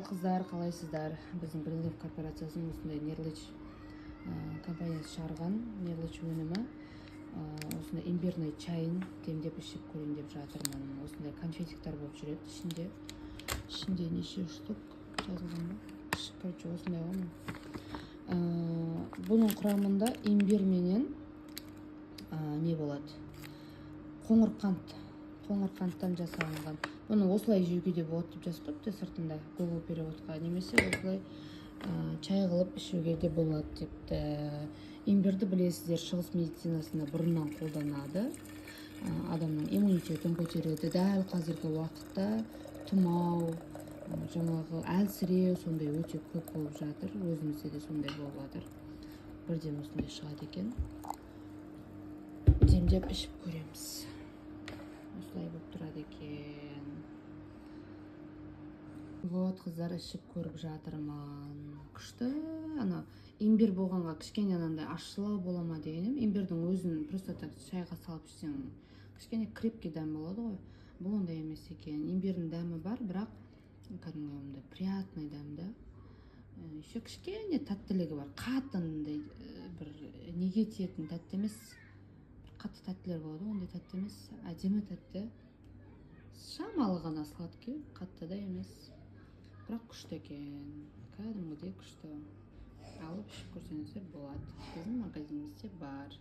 қыздар, қалайсыздар? Біздің брендинг корпорациясының осындай Нерлич компаниясы шығарған Нерлич өнімі. Осындай имбирный чайын демдеп ішіп көрейін деп жатырмын. Осындай конфетиктер болып жүреді ішінде неше штук жазылған ба? Короче, осындай ғой. Бұның құрамында имбир менен не болады? Қоңыр қанттан жасалынған. Бұны осылай жеуге де болады деп жазып қойыпты сыртында Google переводқа, немесе осылай чай қылып ішуге де болады депті. Имбирді білесіздер, шығыс медицинасында бұрыннан қолданады. Адамның иммунитетін көтереді. Дәл қазіргі уақытта тұмау, жаңағы әлсіреу сондай өте көп болып жатыр. Өзімізде де сондай болып жатыр. Бірден осындай шығады екен. Демдеп ішіп көреміз. Осылай болып тұрады екен. Вот, қыздар, ішіп көріп жатырмын. Күшті. Ана имбир болғанға кішкене анандай ащылау бола ма дегенім. Имбирдің өзін просто так шайға салып ішсең кішкене крепкий дәм болады ғой. Бұл ондай емес екен. Имбирдің дәмі бар, бірақ кәдімгі приятный дәмді. Еще кішкене тәттілігі бар. Қатындай бір неге тиетін тәтті емес. Қатты тәттілер болады, ондай тәтті емес. Әдемі тәтті. Шамалы ғана сладкий, қатты да емес. Бірақ күшті екен. Кәдімгідей күшті. Алып ішіп көрсеңіздер болады. Біздің магазинімізде бар.